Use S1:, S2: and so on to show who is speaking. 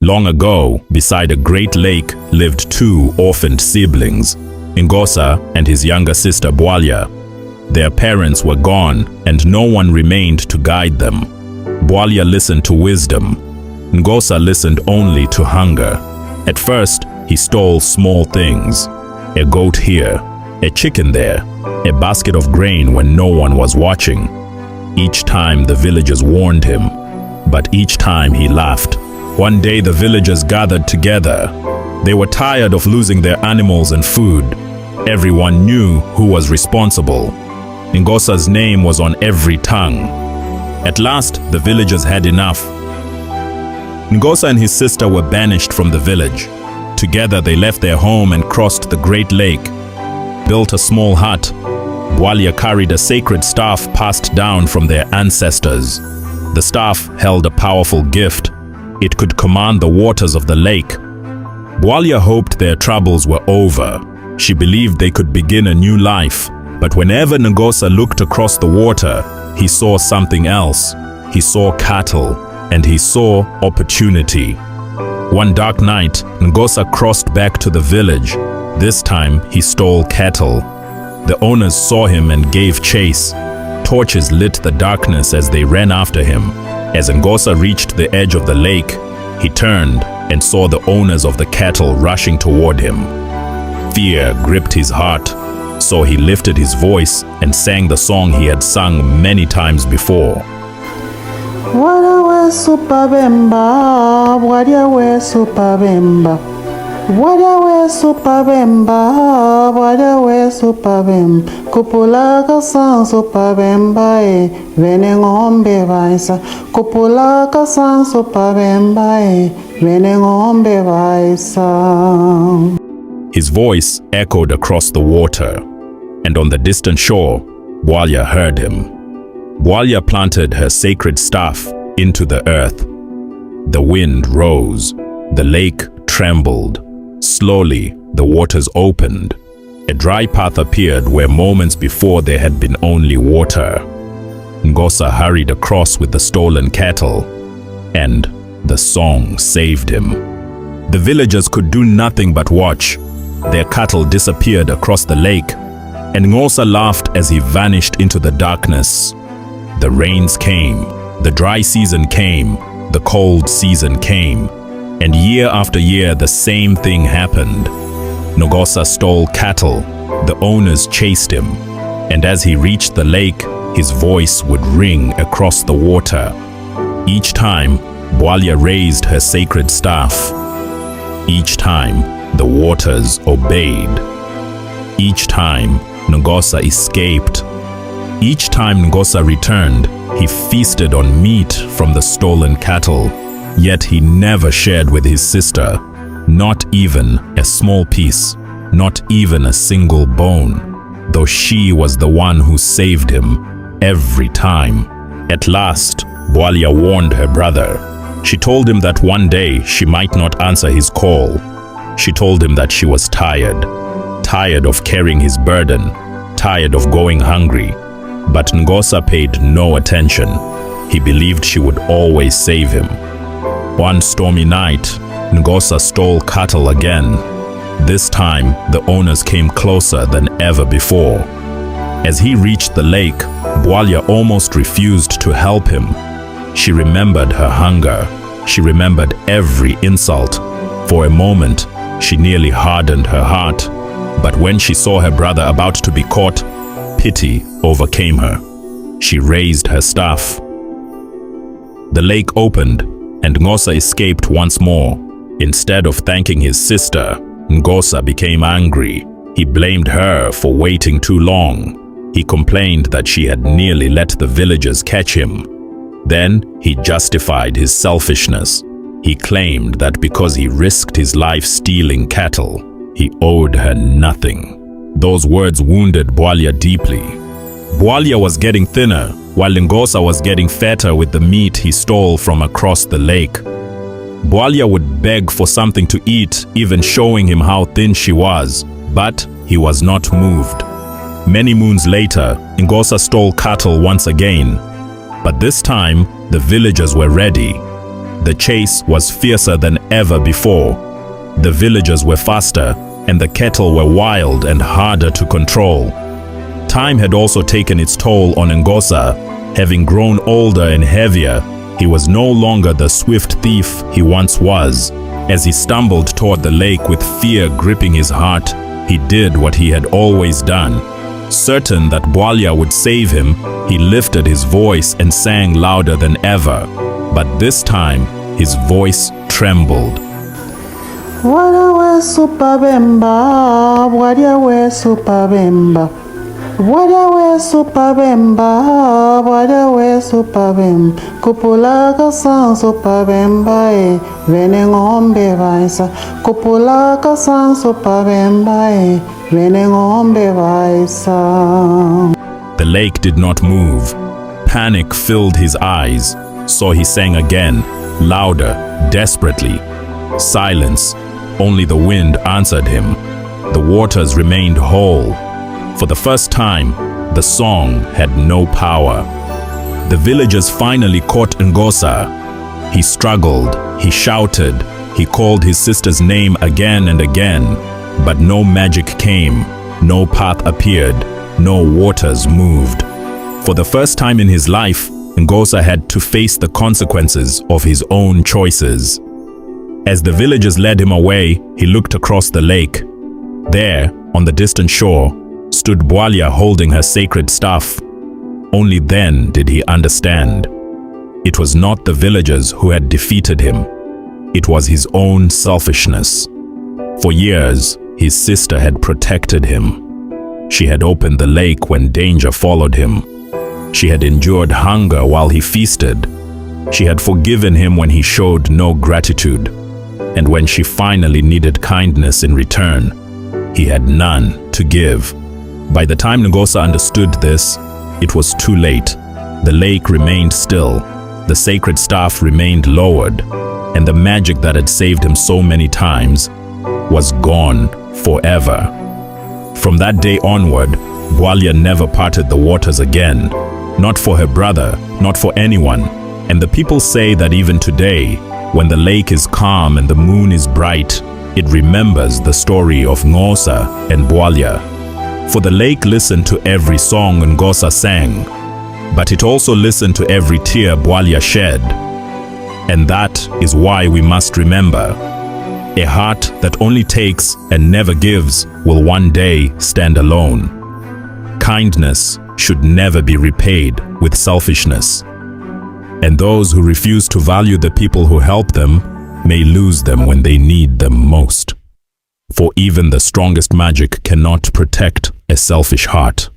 S1: Long ago, beside a great lake, lived two orphaned siblings, Ngosa and his younger sister Bwalya. Their parents were gone, and no one remained to guide them. Bwalya listened to wisdom. Ngosa listened only to hunger. At first, he stole small things: a goat here, a chicken there, a basket of grain when no one was watching. Each time the villagers warned him, but each time he laughed. One day the villagers gathered together. They were tired of losing their animals and food. Everyone knew who was responsible. Ngosa's name was on every tongue. At last, the villagers had enough. Ngosa and his sister were banished from the village. Together they left their home and crossed the great lake, built a small hut. Bwalya carried a sacred staff passed down from their ancestors. The staff held a powerful gift. It could command the waters of the lake. Bwalya hoped their troubles were over. She believed they could begin a new life. But whenever Ngosa looked across the water, he saw something else. He saw cattle, and he saw opportunity. One dark night, Ngosa crossed back to the village. This time, he stole cattle. The owners saw him and gave chase. Torches lit the darkness as they ran after him. As Ngosa reached the edge of the lake, he turned and saw the owners of the cattle rushing toward him. Fear gripped his heart, so he lifted his voice and sang the song he had sung many times before.
S2: Bwalya super Bemba, Bwalya super Bemba, Bwalya super Bemba, Bwalya super Bemba, kupula kasan super Bemba vene ngombe vaisa, kupula kasan super Bemba vene ngombe vaisa.
S1: His voice echoed across the water, and on the distant shore, Bwalya heard him. Bwalya planted her sacred staff into the earth. The wind rose, the lake trembled. Slowly, the waters opened. A dry path appeared where moments before there had been only water. Ngosa hurried across with the stolen cattle, and the song saved him. The villagers could do nothing but watch. Their cattle disappeared across the lake, and Ngosa laughed as he vanished into the darkness. The rains came, the dry season came, the cold season came, and year after year the same thing happened. Ngosa stole cattle, the owners chased him, and as he reached the lake, his voice would ring across the water. Each time, Bwalya raised her sacred staff. Each time, the waters obeyed. Each time, Ngosa escaped. Each time Ngosa returned, he feasted on meat from the stolen cattle. Yet he never shared with his sister, not even a small piece, not even a single bone, though she was the one who saved him every time. At last, Bwalya warned her brother. She told him that one day she might not answer his call. She told him that she was tired of carrying his burden, tired of going hungry. But Ngosa paid no attention. He believed she would always save him. One stormy night, Ngosa stole cattle again. This time, the owners came closer than ever before. As he reached the lake, Bwalya almost refused to help him. She remembered her hunger. She remembered every insult. For a moment, she nearly hardened her heart. But when she saw her brother about to be caught, pity overcame her. She raised her staff. The lake opened, and Ngosa escaped once more. Instead of thanking his sister, Ngosa became angry. He blamed her for waiting too long. He complained that she had nearly let the villagers catch him. Then he justified his selfishness. He claimed that because he risked his life stealing cattle, he owed her nothing. Those words wounded Bwalya deeply. Bwalya was getting thinner, while Ngosa was getting fatter with the meat he stole from across the lake. Bwalya would beg for something to eat, even showing him how thin she was, but he was not moved. Many moons later, Ngosa stole cattle once again, but this time the villagers were ready. The chase was fiercer than ever before. The villagers were faster, and the cattle were wild and harder to control. Time had also taken its toll on Ngosa. Having grown older and heavier, he was no longer the swift thief he once was. As he stumbled toward the lake with fear gripping his heart, he did what he had always done. Certain that Bwalya would save him, he lifted his voice and sang louder than ever. But this time, his voice trembled.
S2: Bwalya wesu pa Bemba, Bwalya wesu pa Bemba. Bwalya wesu pa Bemba, Bwalya wesu pa Bemba. Kupula kasanso pa Bemba vene ng'ombe vaisa. Kupula kasanso pa Bemba vene ng'ombe vaisa.
S1: The lake did not move. Panic filled his eyes, so he sang again, louder, desperately. Silence. Only the wind answered him. The waters remained whole. For the first time, the song had no power. The villagers finally caught Ngosa. He struggled, he shouted, he called his sister's name again and again, but no magic came, no path appeared, no waters moved. For the first time in his life, Ngosa had to face the consequences of his own choices. As the villagers led him away, he looked across the lake. There, on the distant shore, stood Bwalya holding her sacred staff. Only then did he understand. It was not the villagers who had defeated him. It was his own selfishness. For years, his sister had protected him. She had opened the lake when danger followed him. She had endured hunger while he feasted. She had forgiven him when he showed no gratitude. And when she finally needed kindness in return, he had none to give. By the time Ngosa understood this, it was too late. The lake remained still, the sacred staff remained lowered, and the magic that had saved him so many times was gone forever. From that day onward, Bwalya never parted the waters again, not for her brother, not for anyone. And the people say that even today, when the lake is calm and the moon is bright, it remembers the story of Ngosa and Bwalya. For the lake listened to every song Ngosa sang, but it also listened to every tear Bwalya shed. And that is why we must remember, a heart that only takes and never gives will one day stand alone. Kindness should never be repaid with selfishness. And those who refuse to value the people who help them may lose them when they need them most. For even the strongest magic cannot protect a selfish heart.